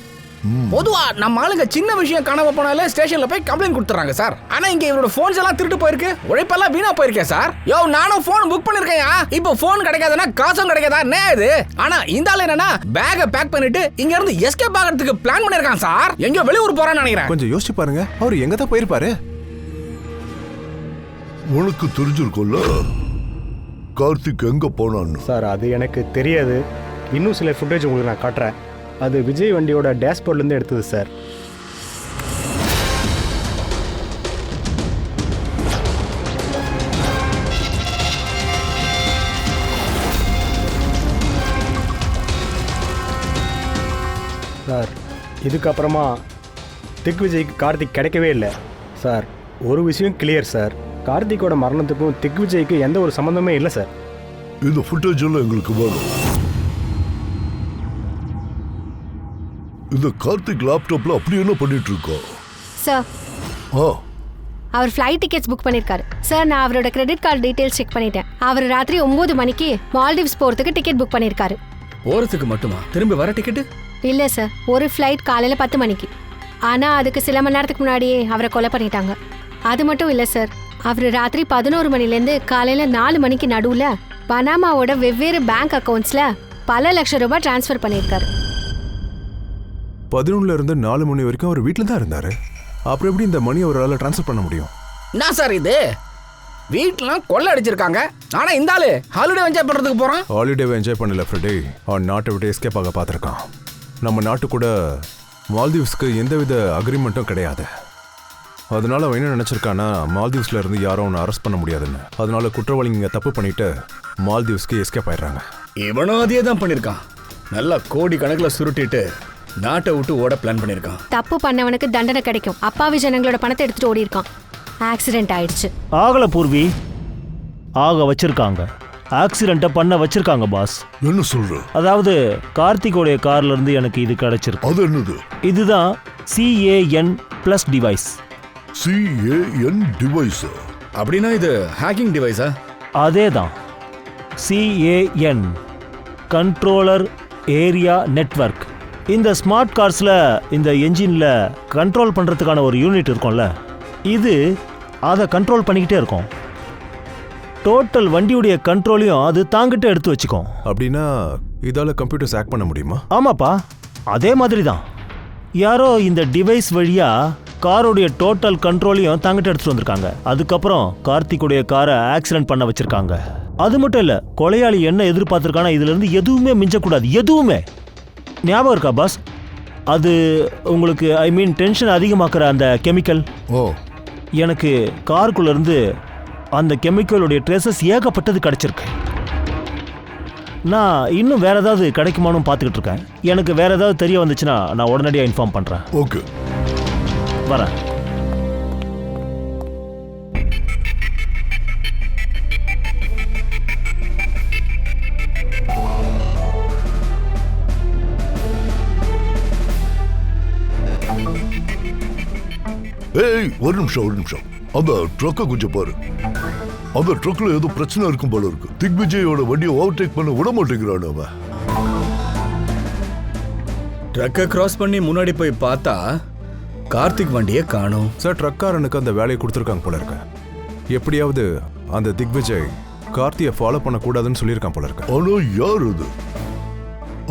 பொதுவா நம்ம ஆளுங்க சின்ன விஷயம் காணாம போனாலே ஸ்டேஷன்ல போய் கம்ப்ளைண்ட் கொடுத்துறாங்க சார். ஆனா இங்க இவரோட போன்ஸ் எல்லாம் திருட்டு போயிருக்கு, உழைப்பெல்லாம் வீணா போயிருக்கேன் சார். யோ, நானும் போன் புக் பண்ணிருக்கேன். இப்போ போன் கிடைக்காதுன்னா காசும் கிடைக்காதா என்ன இது? ஆனா இந்த ஆளு என்னன்னா பேக பேக் பண்ணிட்டு இங்க இருந்து எஸ்கேப் ஆகிறதுக்கு பிளான் பண்ணிருக்கான் சார். எங்கயோ வெளியூர் போறான்னு நினைக்கிறேன். கொஞ்சம் யோசிச்சு பாருங்க, அவர் எங்க தான் போயிருப்பாரு? உனக்கு தெரிஞ்சிருக்கும்ல கார்த்திக் எங்க போனான்னு? சார், அது எனக்கு தெரியாது. இன்னும் சில ஃபுட்டேஜ் உங்களுக்கு நான் காட்டுறேன். அது விஜய் வண்டியோட டேஷ்போர்ட்லேருந்து எடுத்தது சார். சார், இதுக்கப்புறமா திக் விஜய்க்கு கார்த்திக் கிடைக்கவே இல்லை சார். ஒரு விஷயம் கிளியர் சார், கார்த்திக்கோட மரணத்துக்கும் திக் விஜய்க்கு எந்த ஒரு சம்மந்தமே இல்லை சார். இந்த ஃபுட்டேஜ் எல்லாம் எங்களுக்கு வேணும். இந்த கார்த்திக் லேப்டாப்ல அப்படி என்ன பண்ணிட்டு இருக்கோம் sir? Our flight tickets book பண்ணியிருக்காரு சார். நான் அவரோட கிரெடிட் கார்டு டீட்டெயில்ஸ் செக் பண்ணிட்டேன். அவர் ராத்திரி 9 மணிக்கு மால்டீவ்ஸ் போகிறதுக்கு டிக்கெட் புக் பண்ணியிருக்காரு. போறதுக்கு மட்டுமா? திரும்பி வர டிக்கெட்டு இல்லை சார், ஒரு ஃப்ளைட் காலையில் 10 மணிக்கு. ஆனால் அதுக்கு சில மணி நேரத்துக்கு முன்னாடியே அவரை கொலை பண்ணிட்டாங்க. அது மட்டும் இல்லை சார், அவர் ராத்திரி 11 மணிலேருந்து காலையில் 4 மணிக்கு நடுவில் பனாமாவோட வெவ்வேறு பேங்க் அக்கௌண்ட்ஸில் பல லட்சம் ரூபாய் டிரான்ஸ்ஃபர் பண்ணியிருக்காரு. 11 இருந்து 4 மணி வரைக்கும் அவர் வீட்டில் தான் இருந்தாரு. அப்புறம் எப்படி இந்த மணி அவரால் ட்ரான்ஸ்ஃபர் பண்ண முடியும்? என்ன சார் இது? வீட்டுலாம் கொள்ள அடிச்சிருக்காங்க. ஆனா இந்த ஆளு ஹாலிடே என்ஜாய் பண்றதுக்கு போறான். ஹாலிடேவை என்ஜாய் பண்ணல ஃப்ரெண்டே, அவன் நாட்டை விட்டு எஸ்கேப் ஆக பார்த்துருக்கான். நம்ம நாட்டு கூட மால்தீவ்ஸ்க்கு எந்தவித அக்ரிமெண்ட்டும் கிடையாது. அதனால அவன் என்ன நினைச்சிருக்கான்னா, மால்தீவ்ஸ்ல இருந்து யாரும் அவனை அரெஸ்ட் பண்ண முடியாதுன்னு. அதனால குற்றவாளிங்க தப்பு பண்ணிட்டு மால்தீவ்ஸ்க்கு எஸ்கேப் ஆயிடுறாங்க. இவனும் அதே தான் பண்ணிருக்கான். நல்லா கோடி கணக்கில் சுருட்டிட்டு நாட்டை விட்டு ஓட பிளான் பண்ணிருக்கான். தப்பு பண்ணவனுக்கு தண்டனை கிடைக்கும். அப்பாவி ஜனங்களோட பணத்தை எடுத்துட்டு ஓடி இருக்கான். ஆக்சிடென்ட் ஆயிடுச்சு. ஆகல பூர்வி, ஆக வச்சிருக்காங்க. ஆக்சிடென்ட்டை பண்ண வச்சிருக்காங்க பாஸ். என்ன சொல்ற? அதாவது கார்த்திகோடைய கார்ல இருந்து எனக்கு இது கிடைச்சிருக்கு. அது என்னது? இதுதான் CAN+ டிவைஸ். CAN device? அப்படின்னா இது ஹேக்கிங் டிவைஸா? அதே தான். CAN controller area network. இந்த ஸ்மார்ட் கார்ஸில் இந்த என்ஜினில் கண்ட்ரோல் பண்ணுறதுக்கான ஒரு யூனிட் இருக்கும்ல, இது அதை கண்ட்ரோல் பண்ணிக்கிட்டே இருக்கும். டோட்டல் வண்டியுடைய கண்ட்ரோலையும் அது தாங்கிட்ட எடுத்து வச்சுக்கும். அப்படின்னா இதால கம்ப்யூட்டர்ஸ் ஹேக் பண்ண முடியுமா? ஆமாப்பா, அதே மாதிரி தான். யாரோ இந்த டிவைஸ் வழியாக காரோடைய டோட்டல் கண்ட்ரோலையும் தாங்கிட்ட எடுத்துட்டு வந்திருக்காங்க. அதுக்கப்புறம் கார்த்திக்குடைய காரை ஆக்சிடென்ட் பண்ண வச்சிருக்காங்க. அது மட்டும் இல்லை, கொலையாளி என்ன எதிர்பார்த்துருக்கானா, இதுலேருந்து எதுவுமே மிஞ்சக்கூடாது, எதுவுமே. ஞாபகம் இருக்கா பாஸ்? அது உங்களுக்கு டென்ஷன் அதிகமாக்குற அந்த கெமிக்கல். ஓ, எனக்கு காருக்குள்ளேருந்து அந்த கெமிக்கலுடைய ட்ரேசஸ் ஏகப்பட்டது கிடைச்சிருக்கு. நான் இன்னும் வேற ஏதாவது கிடைக்குமான்னு பார்த்துக்கிட்டு இருக்கேன். எனக்கு வேற ஏதாவது தெரிய வந்துச்சுன்னா நான் உடனடியாக இன்ஃபார்ம் பண்ணுறேன். ஓகே, வரேன். ஏய் ஒரு நிமிஷம். அந்த ட்ரக்கை கொஞ்சம் பாரு. அந்த ட்ரக்ல ஏதோ பிரச்சனை இருக்கும் போல இருக்கு. திக்விஜயோட வண்டியை ஓவர்டேக் பண்ண விட மாட்டேங்கிறான் அவன். ட்ரக்கை கிராஸ் பண்ணி முன்னாடி போய் பார்த்தா கார்த்திக் வண்டியை காணோம். சார் ட்ரக்காரனுக்கு அந்த வேலையை கொடுத்துருக்காங்க போல இருக்க. எப்படியாவது அந்த திக்விஜய் கார்த்தியை ஃபாலோ பண்ணக்கூடாதுன்னு சொல்லியிருக்கான் போல இருக்க. ஆனா யார் அது?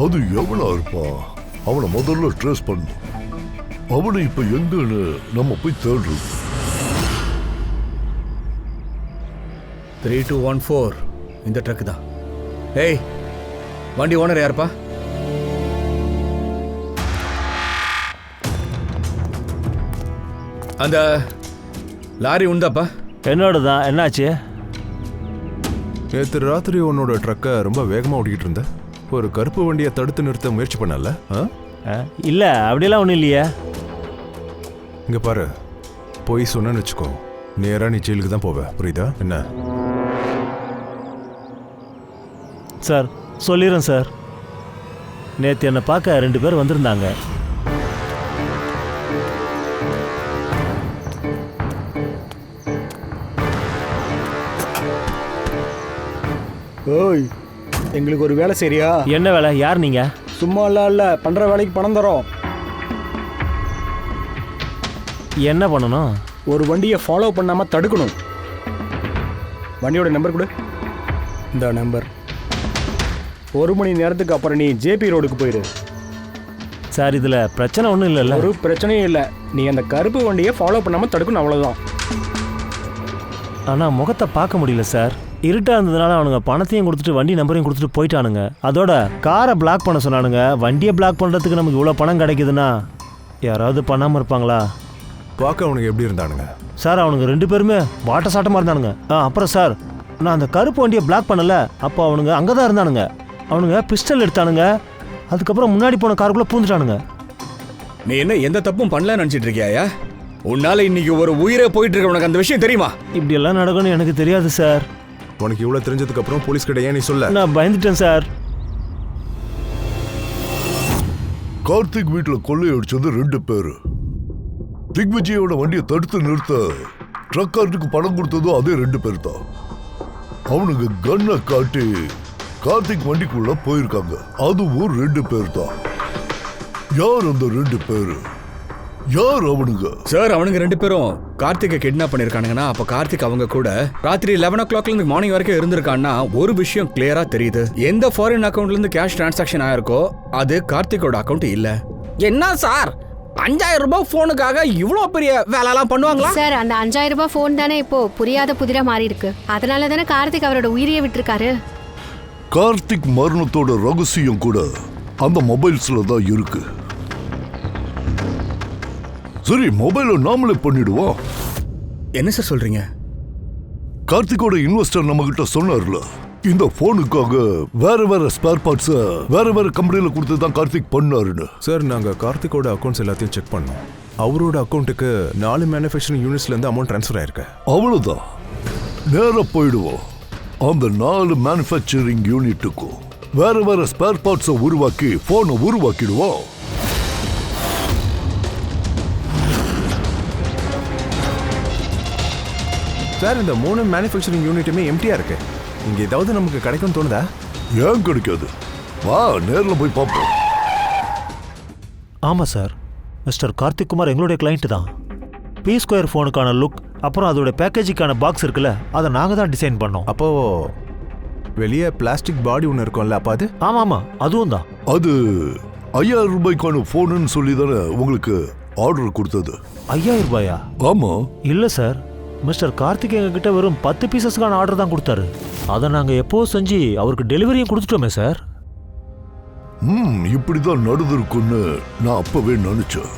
அது எவனா இருப்பான்? அவனை முதல்ல ட்ரேஸ் பண்ணணும். அவனை இப்ப எங்கன்னு நம்ம போய் தேடுறது. 3214 இந்த ட்ரக் தான். ஏய், வண்டி ஓனர் யாருப்பா? அந்த லாரி உண்டாப்பா? என்னோட தான். என்னாச்சு? நேற்று ராத்திரி உன்னோட ட்ரக்கை ரொம்ப வேகமாக ஓடிக்கிட்டு இருந்த. ஒரு கருப்பு வண்டியை தடுத்து நிறுத்த முயற்சி பண்ணல? இல்லை, அப்படியெல்லாம் ஒன்றும் இல்லையே. இங்கே பாரு, போய் சொன்னேன்னு வச்சுக்கோ, நேராக நீ ஜெயிலுக்கு தான் போவ. புரியுதா என்ன? சார் சொல்லிடுறேன் சார். நேற்று என்னை பார்க்க 2 பேர் வந்திருந்தாங்க. ஓய், எங்களுக்கு ஒரு வேலை சரியா? என்ன வேலை? யார் நீங்க? சும்மா இல்லை, பண்ணுற வேலைக்கு பணம் தரோம். என்ன பண்ணணும்? ஒரு வண்டியை ஃபாலோ பண்ணாமல் தடுக்கணும். வண்டியோட நம்பர் கொடு. இந்த நம்பர். 1 மணி நேரத்துக்கு அப்புறம் நீ ஜேபி ரோடுக்கு போயிடு. சார் இதில் பிரச்சனை ஒன்றும் இல்லைல்ல? ஒரு பிரச்சனையும் இல்லை. நீ அந்த கருப்பு வண்டியை ஃபாலோ பண்ணாமல் தடுக்கணும், அவ்வளோதான். ஆனால் முகத்தை பார்க்க முடியல சார். இருட்டாக இருந்ததுனால அவனுங்க பணத்தையும் கொடுத்துட்டு வண்டி நம்பரையும் கொடுத்துட்டு போயிட்டானுங்க. அதோட காரை பிளாக் பண்ண சொன்னானுங்க. வண்டியை பிளாக் பண்ணுறதுக்கு நமக்கு இவ்வளோ பணம் கிடைக்குதுன்னா யாராவது பண்ணாமல் இருப்பாங்களா? பார்க்க அவனுக்கு எப்படி இருந்தானுங்க? சார் அவனுங்க 2 பேருமே வாட்ட சாட்டமாக இருந்தானுங்க. அப்புறம் சார், நான் அந்த கருப்பு வண்டியை பிளாக் பண்ணல. அப்போ அவனுங்க அங்கே தான் இருந்தானுங்க. அவனுங்க பிஸ்டல் எடுத்தானுங்க. அதுக்கப்புறம் முன்னாடி போன காருக்குள்ளே பூந்துட்டானுங்க. நீ என்ன எந்த தப்பும் பண்ணலன்னு நினச்சிட்டு இருக்கியாயா? உன்னால இன்னைக்கு ஒரு உயிரே போயிட்டு இருக்க. உனக்கு அந்த விஷயம் தெரியுமா? இப்படியெல்லாம் நடக்கும்னு எனக்கு தெரியாது சார். உனக்கு இவ்வளோ தெரிஞ்சதுக்கு அப்புறம் போலீஸ் கிட்ட ஏன் நீ சொல்ல? நான் பயந்துட்டேன் சார். கார்த்திக் வீட்டுல கொள்ளையடிச்சது 2 பேரு. திக்விஜயோட வண்டியை தடுத்து நிறுத்த ட்ரக்காரனுக்கு பணம் கொடுத்ததும் அதே 2 பேர் தான். அவனுக்கு கன்னை காட்டி கார்த்திக் வண்டிக்குள்ள போயிருக்காங்க. அதுவும் 2 பேர் தான். யார் அந்த 2 பேரு? யார் அவனுங்க? சார் அவனுங்க 2 பேரும் கார்த்திகை கிட்னாப் பண்ணிருக்கானுங்கன்னா அப்ப கார்த்திக் அவங்க கூட ராத்திரி 11 o'clockல இருந்து மார்னிங் வரைக்கும் இருந்திருக்கான்னா ஒரு விஷயம் கிளியரா தெரியுது. எந்த ஃபாரின் அக்கவுண்ட்ல இருந்து கேஷ் டிரான்சாக்ஷன் ஆயிருக்கோ அது கார்த்திகோட அக்கவுண்ட் இல்ல. என்ன சார் 5000 ரூபாய் போனுக்காக இவ்வளோ பெரிய வேலைலாம் பண்ணுவாங்களா? சார் அந்த 5000 ரூபாய் ஃபோன் தானே இப்போ புரியாத புதிரா மாறி இருக்கு. அதனால தானே கார்த்திக் அவரோட உயிரையே விட்டுருக்காரு. கார்த்திக் மரணத்தோட ரகசியம் கூட அந்த மொபைல்ஸ்ல தான் இருக்கு. சரி, மொபைலை நாமளே பண்ணிடுவோம். என்ன சார் சொல்றீங்க? கார்த்திகோட இன்வெஸ்டர் நம்ம கிட்ட சொன்னார்ல, இந்த போனுக்காக வேற ஸ்பேர் பார்ட்ஸ் வேற கம்பெனில கொடுத்து தான் கார்த்திக் பண்ணாருன்னு. சார் நாங்கள் கார்த்திகோட அக்கௌண்ட்ஸ் எல்லாத்தையும் செக் பண்ணோம். அவரோட அக்கௌண்ட்டுக்கு 4 மேனுஃபேக்சரிங் யூனிட்ஸ்லேருந்து அமௌண்ட் ட்ரான்ஸ்ஃபர் ஆயிருக்கு. அவ்வளோதான், நேராக போயிடுவோம். அந்த 4 மேனுஃபேக்சரிங் யூனிட்டுக்கும் வேற ஸ்பேர் பார்ட்ஸை உருவாக்கி போனை உருவாக்கிடுவோம். சார் இந்த 3 மேனுஃபேக்சரிங் யூனிட்டுமே எம்டியா இருக்கு. இங்க ஏதாவது நமக்கு கிடைக்கும்னு தோணுதா? ஏன் கிடைக்காது? வா நேரில் போய் பார்ப்போம். ஆமாம் சார், மிஸ்டர் கார்த்திக் குமார் எங்களுடைய கிளைண்ட் தான். P2 ஃபோனுக்கான லுக் அப்புறம் அதோட பேக்கேஜுக்கான பாக்ஸ் இருக்குல்ல, அதை நாங்கள் தான் டிசைன் பண்ணோம். அப்போ வெளியே பிளாஸ்டிக் பாடி ஒன்று இருக்கும்ல, அப்போ அது? ஆமாம் அதுவும் தான். அது 5000 ரூபாய்க்கான ஃபோனுன்னு சொல்லி தானே உங்களுக்கு ஆர்டர் கொடுத்தது? 5000 ரூபாயா? ஆமாம். இல்லை சார், மிஸ்டர் கார்த்திக் எங்ககிட்ட வெறும் 10 பீசஸ்க்கான ஆர்டர் தான் கொடுத்தாரு. அதை நாங்கள் எப்போது செஞ்சு அவருக்கு டெலிவரியும் கொடுத்துட்டோமே சார். இப்படிதான் நடந்திருக்குன்னு நான் அப்பவே நினைச்சேன்.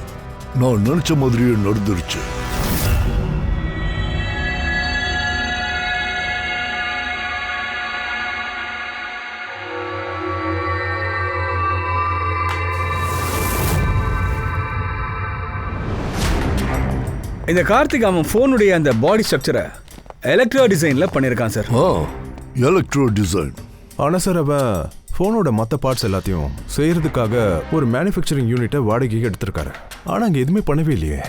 நான் நினைச்ச மாதிரியே நடந்துருச்சு. இந்த கார்த்திக் அவன் ஃபோனுடைய அந்த பாடி ஸ்ட்ரக்சரை எலக்ட்ரோ டிசைனில் பண்ணியிருக்கான் சார். Electro design. ஆனா சார் அவன் ஃபோனோட மற்ற பார்ட்ஸ் எல்லாத்தையும் செய்யறதுக்காக ஒரு மேனுஃபேக்சரிங் யூனிட்டை வாடகைக்கு எடுத்திருக்காரு. ஆனா அங்க எதுவுமே பண்ணவே இல்லையே.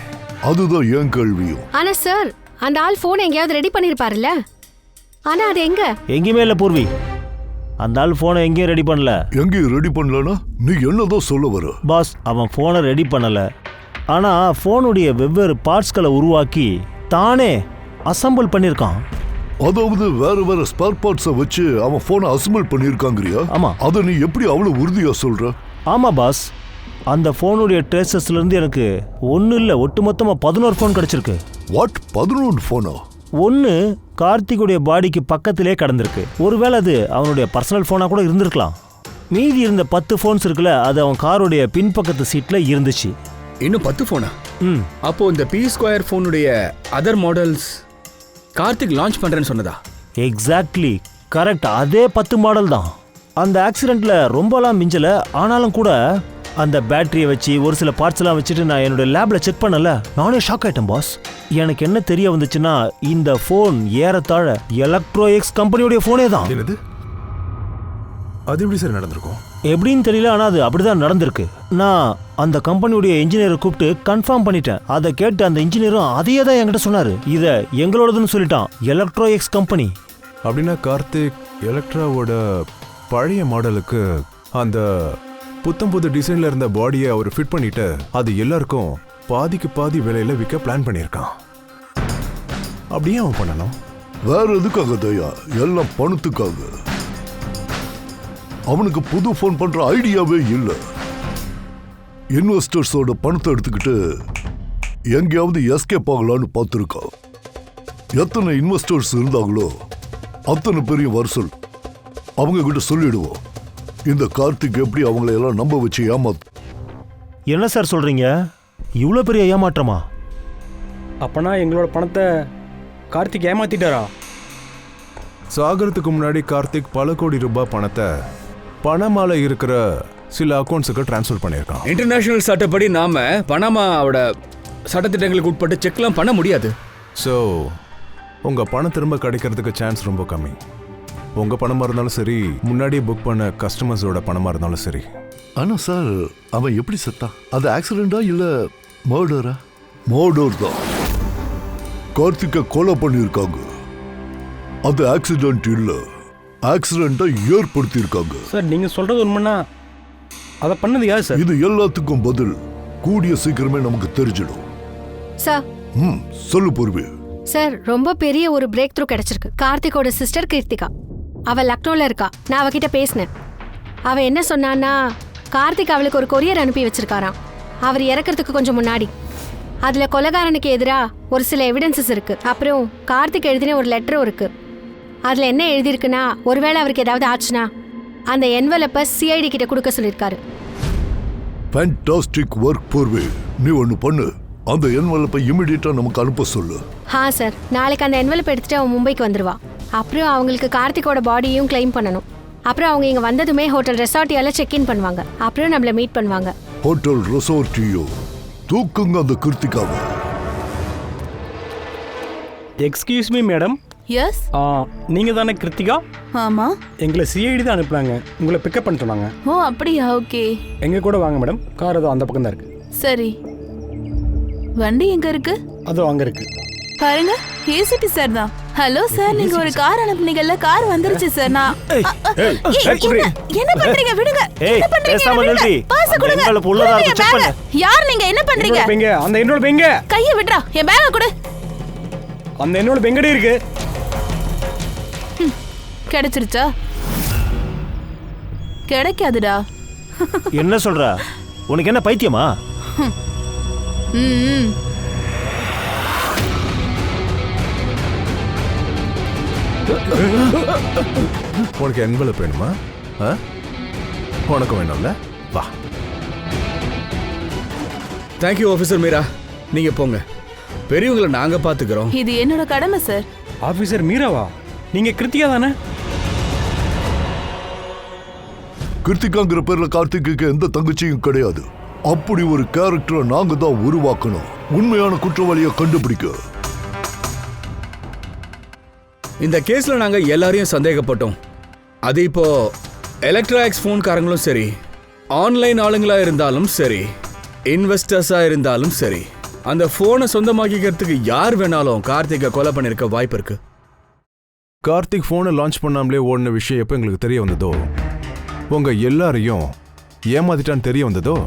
அதுதான் என் கேள்வியும். ஆனா சார் அந்த ஆள் போன் எங்கேயாவது ரெடி பண்ணிருப்பாருல்ல, ஆனா அது எங்க? எங்கேயுமே இல்லை பூர்வி. அந்த ஆள் ஃபோனை எங்கேயும் ரெடி பண்ணல. எங்கேயும் ரெடி பண்ணலனா நீ என்னதான் சொல்ல வர? பாஸ், அவன் ஃபோனை ரெடி பண்ணல. ஆனா ஃபோனுடைய வெவ்வேறு பார்ட்ஸ்களை உருவாக்கி தானே அசம்பிள் பண்ணியிருக்கான். அதாவது வேற வேற ஸ்பேர் பார்ட்ஸை வச்சு அவன் போனை அசம்பிள் பண்ணியிருக்காங்கறியா? ஆமா. அதை நீ எப்படி அவ்வளவு உறுதியா சொல்ற? ஆமா பாஸ், அந்த ஃபோனுடைய ட்ரேசஸ்ல இருந்து எனக்கு ஒன்றும் இல்லை, ஒட்டுமொத்தமா 11 ஃபோன் கிடைச்சிருக்கு. வாட்? 11 போனா? ஒன்று கார்த்திகுடைய பாடிக்கு பக்கத்திலே கடந்திருக்கு. ஒருவேளை அது அவனுடைய பர்சனல் ஃபோனாக கூட இருந்திருக்கலாம். மீதி இருந்த 10 ஃபோன்ஸ் இருக்குல்ல, அது அவன் காருடைய பின்பக்கத்து சீட்டில் இருந்துச்சு. இன்னும் 10 ஃபோனா? அப்போ இந்த P2 ஃபோனுடைய அதர் மாடல்ஸ் கார்த்திக் லான்ச் பண்றேன்னு சொன்னதா? Exactly correct. அதே 10 மாடல் தான். அந்த ஆக்சிடென்ட்ல ரொம்பலாம் மிஞ்சல. ஆனாலும் கூட அந்த பேட்டரியை வச்சு ஒரு சில பார்ட்ஸ் எல்லாம் வச்சுட்டு நான் என்னோட லேப்ல செக் பண்ணல. நானே ஷாக் ஆயிட்டேன் பாஸ். எனக்கு என்ன தெரிய வந்துச்சுன்னா இந்த ஃபோன் ஏறத்தாழ எலக்ட்ரோ எக்ஸ் கம்பெனியோட ஃபோனே தான். என்னது? அது எப்படி சார் நடந்திருக்கும்? எப்படின்னு தெரியல, ஆனால் அது அப்படிதான் நடந்திருக்கு. நான் அந்த கம்பெனியுடைய இன்ஜினியரை கூப்பிட்டு கன்ஃபார்ம் பண்ணிட்டேன். அதை கேட்டு அந்த இன்ஜினியரும் அதையே தான் என்கிட்ட சொன்னாரு. இதை எங்களோடதுன்னு சொல்லிட்டான், எலக்ட்ரோ எக்ஸ் கம்பெனி. அப்படின்னா கார்த்திக் எலக்ட்ராவோட பழைய மாடலுக்கு அந்த புது டிசைன்ல இருந்த பாடியை அவர் ஃபிட் பண்ணிட்டு அது எல்லாருக்கும் பாதிக்கு பாதி விலையில விற்க பிளான் பண்ணியிருக்கான். அப்படியே அவன் பண்ணணும். வேற எதுக்காக தயா? எல்லாம் பணத்துக்காக. அவனுக்கு புது போன் பண்ற ஐடியாவே இல்ல. இன்வெஸ்டர்ஸோட பணத்தை எடுத்துக்கிட்டு எங்கேயாவது எஸ்கேப் ஆகலான்னு பார்த்துருக்கான். எத்தனை இன்வெஸ்டர்ஸ் இருந்தாங்களோ அத்தனை பெரிய வசூல் அவங்க கிட்ட சொல்லிடுவோம். இந்த கார்த்திக் எப்படி அவங்களை எல்லாம் நம்ப வச்சு ஏமாத்து. என்ன சார் சொல்றீங்க? இவ்வளோ பெரிய ஏமாற்றமா? அப்பனா எங்களோட பணத்தை கார்த்திக் ஏமாத்திட்டாரா? சாகரத்துக்கு முன்னாடி கார்த்திக் பல கோடி ரூபாய் பணத்தை பணமால இருக்கிற சில அக்கௌண்ட்ஸுக்கு டிரான்ஸ்ஃபர் பண்ணியிருக்கான். இன்டர்நேஷனல் சட்டப்படி நாம பணமாவோட சட்டத்திட்டங்களுக்கு உட்பட்டு செக்லாம் பண்ண முடியாது. ஸோ உங்க பணம் திரும்ப கிடைக்கிறதுக்கு சான்ஸ் ரொம்ப கம்மி. உங்க பணமா இருந்தாலும் சரி, முன்னாடியே புக் பண்ண கஸ்டமர்ஸோட பணமா இருந்தாலும் சரி. ஆனா சார், அவன் எப்படி செத்தான்? அது ஆக்சிடென்டா இல்ல மர்டரா? மர்டர் தான். கார்த்திகை கொலை பண்ணியிருக்காங்க. அது ஆக்சிடென்ட் இல்ல, ஆக்சிடென்ட்டை ஏற்படுத்தியிருக்காங்க. சார் நீங்க சொல்றது உண்மைன்னா அதை பண்ணது யார் சார்? இது எல்லாத்துக்கும் பதில் கூடிய சீக்கிரமே நமக்கு தெரிஞ்சிடும். சார் சொல்லு பூர்வி. சார் ரொம்ப பெரிய ஒரு பிரேக் த்ரூ கிடைச்சிருக்கு. கார்த்திகோட சிஸ்டர் கீர்த்திகா, அவ லக்னோல இருக்கா. நான் அவகிட்ட பேசினேன். அவ என்ன சொன்னான்னா, கார்த்திக் அவளுக்கு ஒரு கொரியர் அனுப்பி வச்சிருக்காராம் அவர் இறக்கிறதுக்கு கொஞ்சம் முன்னாடி. அதுல கொலைகாரனுக்கு எதிரா ஒரு சில எவிடன்சஸ் இருக்கு. அப்புறம் கார்த்திக் எழுதின ஒரு லெட்டரும் இருக்கு. அதுல என்ன எழுதியிருக்குன்னா, ஒருவேளை அவருக்கு ஏதாவது ஆச்சுன்னா அந்த என்வலப்பை சிஐடி கிட்ட கொடுக்க சொல்லியிருக்காரு. Fantastic work Purvi. நீ ஒன்னு பண்ணு, அந்த என்வலப்பை இமிடியேட்டா நமக்கு அனுப்ப சொல்லு. சார், நாளைக்கு அந்த என்வலப் எடுத்துட்டு அவன் மும்பைக்கு வந்துருவா. அப்புறம் அவங்களுக்கு கார்த்திகோட பாடியையும் கிளைம் பண்ணணும். அப்புறம் அவங்க இங்க வந்ததுமே ஹோட்டல் ரெசார்ட்டியால செக் இன் பண்ணுவாங்க. அப்புறம் நம்மள மீட் பண்ணுவாங்க. ஹோட்டல் ரெசார்ட்டியோ? தூக்குங்க அந்த கிருத்திகாவை. Excuse me madam. எஸ். நீங்க தானே கிருத்திகா? ஆமா. எங்களை சிஐடி தான் அனுப்புனாங்க, உங்களை பிக்கப் பண்ண சொன்னாங்க. ஓ அப்படியா? ஓகே. எங்க கூட வாங்க மேடம். கார் அதோ அந்த பக்கம் தான் இருக்கு. சரி, வண்டி எங்க இருக்கு? அதோ அங்க இருக்கு. பாருங்க, ஏசிபி சார் தான். ஹலோ சார், நீங்க ஒரு கார் அனுப்புனீங்கல்ல, கார் வந்துருச்சு சார். நான் என்ன பண்றீங்க? விடுங்க. என்ன பண்றீங்க? பாஸ் கொடுங்க. யார் நீங்க? என்ன பண்றீங்க? அந்த என்னோட பெங்க. கையை விடுறா. என் பேக்க கொடு. அந்த என்னோட பெங்கடி இருக்கு. கிடைச்சிருச்சா? கிடைக்காதுடா. என்ன சொல்ற? உனக்கு என்ன பைத்தியமா? உனக்கு என்வலப் வேணுமா? உனக்கு வேணும்ல? வா. Thank you officer Meera. நீங்க போங்க, பெரியவங்களை நாங்க பாத்துக்கிறோம். இது என்னோட கடமை சார். ஆபீசர் மீராவா? நீங்க கிருத்திகா தானே? கிருத்திகாங்கிற பேர்ல கார்த்திக்கு எந்த தங்கச்சியும் கிடையாது. அப்படி ஒரு கேரக்டரை நாங்க தான் உருவாக்கணும். உண்மையான குற்றவாளியை கண்டுபிடிக்க. இந்த கேஸ்ல நாங்க எல்லாரையும் சந்தேகப்பட்டோம். அது இப்போ எலக்ட்ரானிக்ஸ் ஃபோன்காரங்களும் சரி, ஆன்லைன் ஆளுங்களா இருந்தாலும் சரி, இன்வெஸ்டர்ஸா இருந்தாலும் சரி, அந்த போனை சொந்தமாக்கிக்கிறதுக்கு யார் வேணாலும் கார்த்திகை கொலை பண்ணிருக்க வாய்ப்பு இருக்கு. கார்த்திக் போனை லான்ச் பண்ணாமலே ஓடின விஷயம் எப்போ எங்களுக்கு தெரிய வந்ததோ, உங்க எல்லாரையும் ஏமாத்திட்டான்னு தெரிய வந்ததோ,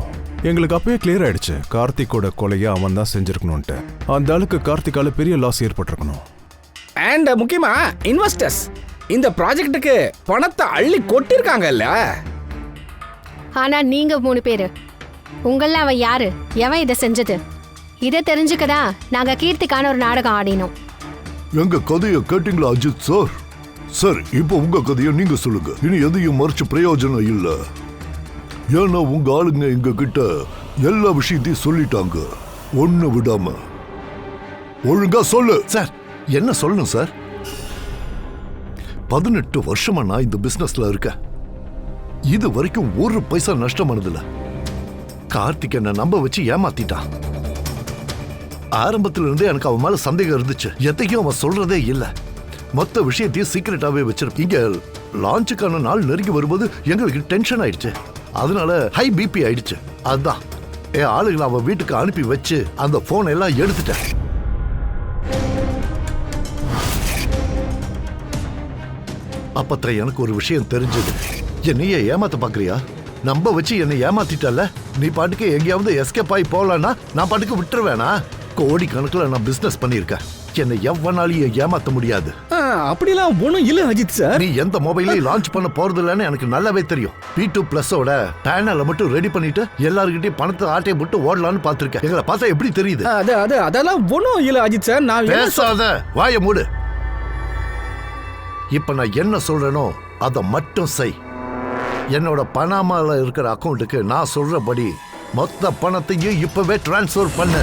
எங்களுக்கு அப்பவே கிளியர் ஆயிடுச்சு கார்த்திகோட கொலையை அவன் தான் செஞ்சிருக்கணும்ட்டு. அந்த ஆளுக்கு கார்த்திகால பெரிய லாஸ் ஏற்பட்டிருக்கணும். அண்ட் முக்கியமா இன்வெஸ்டர்ஸ் இந்த ப்ராஜெக்ட்டுக்கு பணத்தை அள்ளி கொட்டிருக்காங்கல்ல. ஆனா நீங்க 3 பேரு, உங்கள அவன் யாரு, எவன் இதை செஞ்சது, இதை தெரிஞ்சுக்கதான் நாங்க கீர்த்திக்கான ஒரு நாடகம் ஆடினோம். எங்க கதையை கேட்டீங்களா அஜித் சார்? சரி, இப்போ உங்க கதையை நீங்க சொல்லுங்க. இனி எதையும் மறைச்சு பிரயோஜனம் இல்ல. ஏன்னா உங்க ஆளுங்க எங்க கிட்ட எல்லா விஷயத்தையும் சொல்லிட்டாங்க. ஒண்ணு விடாம ஒழுங்கா சொல்லு சார். என்ன சொல்லணும் சார்? 18 வருஷமா நான் இந்த பிசினஸ்ல இருக்கேன். இது வரைக்கும் ஒரு பைசா நஷ்டமானதில்ல. கார்த்திக் என்ன நம்ப வச்சு ஏமாத்திட்டான். ஆரம்பத்துல இருந்தே எனக்கு அவன் மேல சந்தேகம் இருந்துச்சு. எதையும் அவன் சொல்றதே இல்ல. மொத்த விஷயத்தையும் சீக்கிரட்டாவே வச்சிருப்ப. இங்க லான்ச்சுக்கான நாள் நெருங்கி வரும்போது எங்களுக்கு டென்ஷன் ஆயிடுச்சு. அதனால ஹை பிபி ஆயிடுச்சு. அதுதான் என் ஆளுகளை அவன் வீட்டுக்கு அனுப்பி வச்சு அந்த போன் எல்லாம் எடுத்துட்டேன். அப்பத்தான் எனக்கு ஒரு விஷயம் தெரிஞ்சது. என்னைய ஏமாத்த பாக்குறியா? நம்ப வச்சு என்னை ஏமாத்திட்டல. நீ பாட்டுக்கு எங்கேயாவது எஸ்கேப் ஆகி போகலான்னா நான் பாட்டுக்கு விட்டுருவேனா? கோடி கணக்கில் நான் பிசினஸ் பண்ணியிருக்கேன். என்னை எவ்வளவு ஏமாத்த முடியாது. அப்படிலாம் ஒன்றும் இல்லை அஜித் சார். நீ எந்த மொபைலையும் லான்ச் பண்ண போறது இல்லைன்னு எனக்கு நல்லாவே தெரியும். P2+ஓட பேனலை மட்டும் ரெடி பண்ணிட்டு எல்லாருக்கிட்டையும் பணத்தை ஆட்டையை போட்டு ஓடலான்னு பார்த்திருக்கேன். எங்களை பார்த்தா எப்படி தெரியுது? அதெல்லாம் ஒன்றும் இல்லை அஜித் சார். நான் பேசாத, வாய மூடு. இப்ப நான் என்ன சொல்றேனோ அதை மட்டும் செய். என்னோட பனாமால இருக்கிற அக்கௌண்ட்டுக்கு நான் சொல்றபடி மொத்த பணத்தையும் இப்பவே டிரான்ஸ்ஃபர் பண்ணு.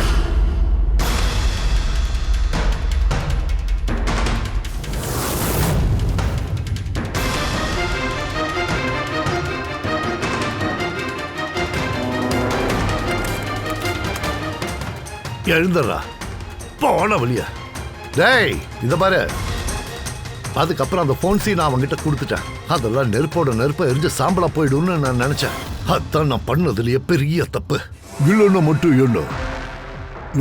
எழுந்துடுறா, போன வழியா. டேய், இத பாரு. அதுக்கப்புறம் அந்த போன்ஸை நான் அவங்ககிட்ட கொடுத்துட்டேன். அதெல்லாம் நெருப்போட நெருப்பை எரிஞ்சு சாம்பலா போயிடும்னு நான் நினைச்சேன். அதான் நான் பண்ணதுலயே பெரிய தப்பு. இல்லைன்னா மட்டும் என்ன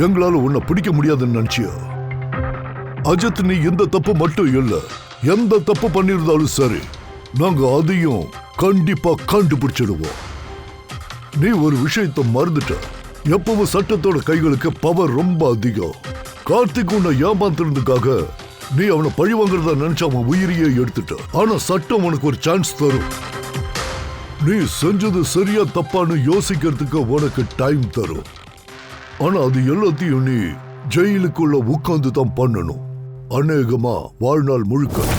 எங்களால உன்னை பிடிக்க முடியாதுன்னு நினைச்சியா? அஜித், நீ எந்த தப்பு மட்டும் இல்ல, எந்த தப்பு பண்ணிருந்தாலும் சரி நாங்க அதையும் கண்டிப்பா கண்டுபிடிச்சிடுவோம். நீ ஒரு விஷயத்தை மறந்துட்ட. எப்பவும் சட்டத்தோட கைகளுக்கு பவர் ரொம்ப அதிகம். கார்த்திக் உன்னை ஏமாத்துறதுக்காக நீ அவனை பழி வாங்குறதா நினைச்ச அவன் உயிரியே எடுத்துட்ட. ஆனா சட்டம் உனக்கு ஒரு சான்ஸ் தரும். நீ செஞ்சது சரியா தப்பான்னு யோசிக்கிறதுக்கு உனக்கு டைம் தரும். ஆனா அது எல்லாத்தையும் நீ ஜெயிலுக்குள்ள உட்கார்ந்து தான் பண்ணணும். அநேகமா வாழ்நாள் முழுக்க.